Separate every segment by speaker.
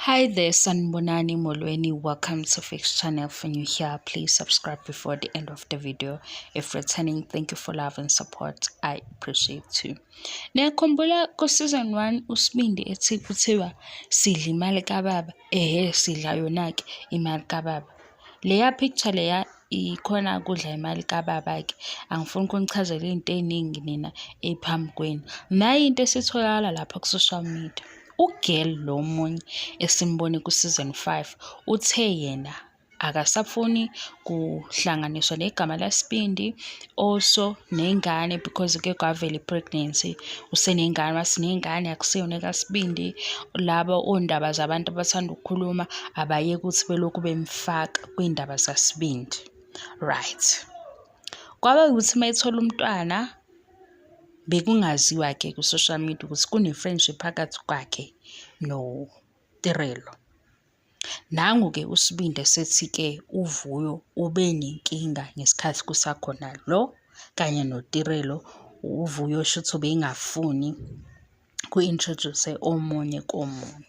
Speaker 1: Hi there, Sanbonani Molweni. Welcome to Fix Channel. If you're new here, please subscribe before the end of the video. If returning, thank you for love and support. I appreciate you. Niyakhumbula ku-season 1 uSibindi ethi kuthiwa sidla imali kababa, sidla yona-ke imali kababa. Leya picture leya ikhona kudla imali kababa-ke. Angifuni ukunichazela izinto eziningi nina ephambi kwenu. Nayi into esitholakala lapha ku-social media. Ugirl lo munye esimbone ku-season 5 uthe yena akasafuni kuhlanganiswa negama laSibindi also nengane because ke kwavela i-pregnancy usenengane masinengane akusiyona kaSibindi. Labo ondaba zabantu abathanda ukukhuluma abayeke ukuthi belokhu bemfaka kwindaba zaSibindi, right? Kwaba ukuthi mayithola umntwana bekungaziwa-ke ku-social media ukuthi kune-friendship phakathi kwakhe noTirelo. Nangu-ke uSibindi esethi-ke uVuyo ube nenkinga ngesikhathi kusakhona lo kanye noTirelo. uVuyo shuthi ubengafuni ku-introduce omunye komunye.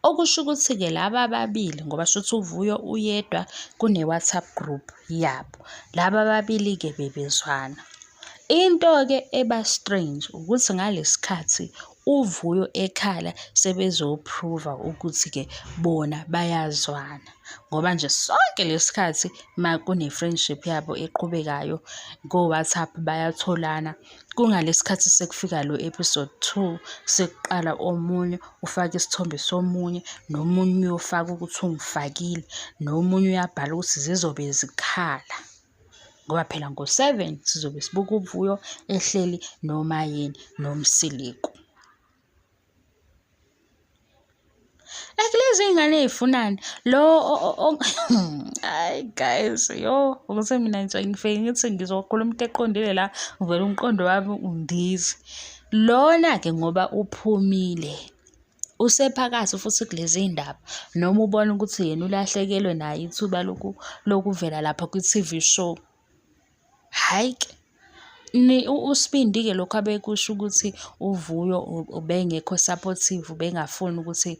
Speaker 1: Okusho ukuthi-ke laba ababili ngoba shuthi uVuyo uyedwa kune-WhatsApp group yabo. Laba ababili-ke bebezwana. Into-ke eba strange ukuthi ngalesikhathi uVuyo ekhala sebezoprova ukuthi-ke bona bayazwana ngoba nje sonke lesikhathi kune-friendship yabo eqhubekayo ko-WhatsApp bayatholana. Kungalesikhathi sekufika lo episode 2 sekuqala omunye ufaka isithombe somunye nomunye uyofaka ukuthi ungifakile nomunye uyabhala ukuthi zizobe zikhala. Ngoba phela ngo-7 sizobe sibuka uVuyo ehleli noMayeni noMsiliku. Like lezi ngane ezifunani lo hayi guys ukuthi mina ngifike ngithi ngizokhuluma into eqondile la uvela umqondo wami undize. Lona-ke ngoba uphumile usephakathi futhi kulezi ndaba noma ubona ukuthi yena ulahlekelwe naye ithuba lokuvela lapha kwi-TV show. Hayi uSibindi-ke lokhu abekusho ukuthi uVuyo ubengekho supportive, ubengafuni ukuthi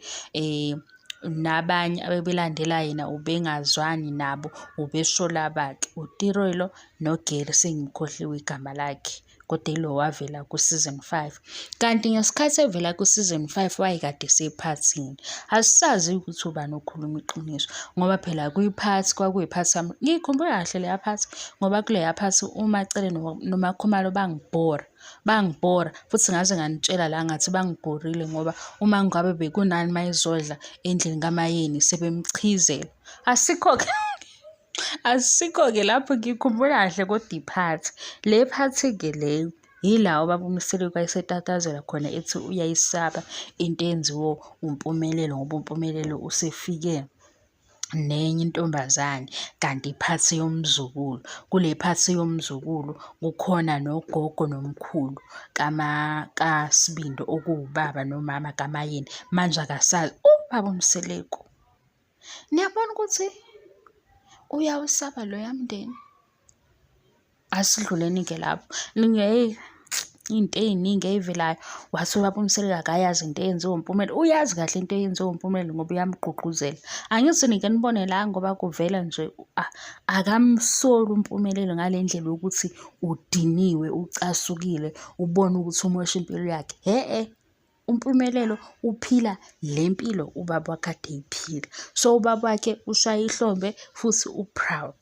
Speaker 1: nabanye abebelandela yena ubengazwani nabo, ubesho labakhe uTirelo noGirl sengimkhohliwe igama lakhe kodwa ilo wavela ku-season 5. Kanti ngesikhathi evela ku-season 5 wayekade esephathini. Asisazi ukuthi ubani okhuluma iqiniso ngoba phela kwiphathi kwakuyiphathi sami ngikhumbula kahle leya phathi ngoba kuleya phathi uMacele noMakhumalo bangibhora futhi ngaze nganitshela la ngathi bangibhorile ngoba uma ngabe bekunani mayizodla endlini kaMayeni sebemchizela. Asikho-ke lapho ngikhumbula kahle kodwa iphathi. Le phathi-ke leyo yilawo ubaba uMsiliku ayesetatazela khona ethi uyayisaba into eyenziwo uMpumelelo ngoba uMpumelelo usefike nenye intombazane kanti iphathi yomzukulu. Kule phathi yomzukulu kukhona nogogo nomkhulu kaSibindi okuwubaba nomama kaMayeni. Manje akasazi ubaba uMsiliku. Niyabona ukuthi uyawusaba loya mndeni. Asidluleni-ke lapho into ey'ningi ey'velayo wathi ubaba uMsiliku akayazi into eyenziwa uMpumelelo. Uyazi kahle into eyenziwa uMpumelelo ngoba uyamgqugquzela. Angithi nike nibone la ngoba kuvela nje akamsoli uMpumelelo ngale ndlela yokuthi udiniwe ucasukile ubona ukuthi umosha impilo yakhe. uMpumelelo uphila le mpilo ubaba wakhe ade eyiphila. So ubaba wakhe ushaya ihlombe futhi u-proud.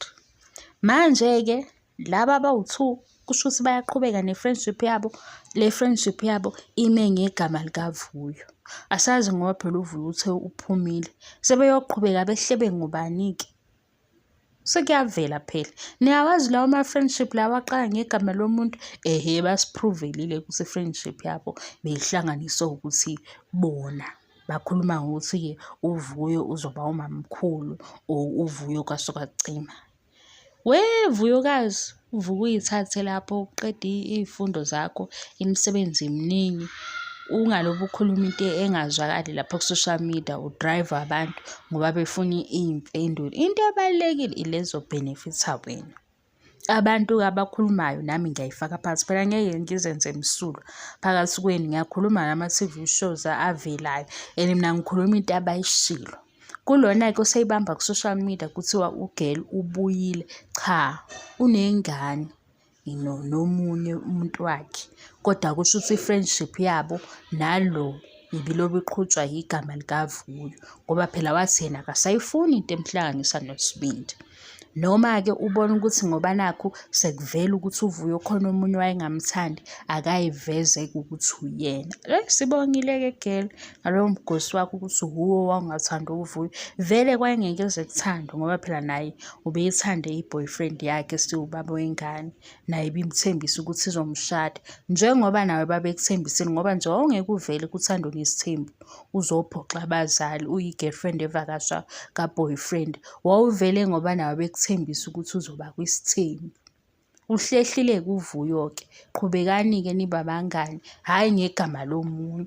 Speaker 1: Manje-ke laba abawu-2 kusho ukuthi bayaqhubeka ne-friendship yabo. Le friendship yabo ime ngegama likaVuyo. Asazi ngoba phela uVuyo uthe uphumile sebeyoqhubeka behlebe ngobani-ke. Sekuyavela phela niyawazi lawo ma-friendship lawa aqala ngegama lomuntu basipruvelile ukuthi friendship yabo beyihlanganiswe ukuthi bona bakhuluma ngokuthi-ke uVuyo uzoba umamkhulu or uVuyo kwasuka kucima. Vuyokazi uvuka uyithathe lapho uqeda iy'fundo zakho imisebenzi eminingi ungalobu ukhuluma into engazwakali lapha ku-social media udrive abantu ngoba befuna iy'mpendulo. Into ebalulekile ilezo benefitha wena. Abantu-ke abakhulumayo nami ngiyayifaka phakathi, phela ngeke ngizenze msulwa phakathi kwenu. Ngiyakhuluma nama-T_V shows avelayo and mina ngikhuluma into abayishilo. Kulona-ke oseyibamba ku-social media kuthiwa u-girl ubuyile, cha, unengane nomunye umuntu wakhe, kodwa kusho ukuthi i-friendship yabo nalo ibilobe iqhutshwa igama likaVuyo, ngoba phela wathi yena akasayifuni into emhlanganisa noSibindi. Noma-ke ubone ukuthi ngoba nakhu sekuvela ukuthi uVuyo khona omunye wayengamthandi, akayiveze-ke ukuthi uyena. Sibongile-ke girl ngalowo mgosi wakho ukuthi wuwe owangathanda uVuyo. Vele kwayengeke kuze kuthandwe ngoba phela naye ubeyithande i-boyfriend yakhe esiwubaba wengane, naye ibimthembisa ukuthi izomshada. Njengoba nawe babekuthembisile, ngoba nje wawungeke uvele kuthandwe nesithembu uzophoxa abazali uyi-girlfriend evakasha ka-boyfriend. Wawuvele ngoba nawe bekuthembisa ukuthi uzoba kwisithembu. Uhlehlile-ke uVuyo-ke. Qhubekani-ke nibe abangani, hhayi ngegama lomunye.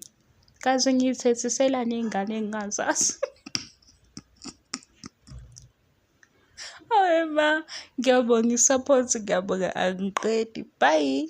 Speaker 1: Kaze ngiy'thethiselani iy'ngane engingazazi. Hayi ma, ngiyabonga i-support, ngiyabonga, angiqedi. Bye.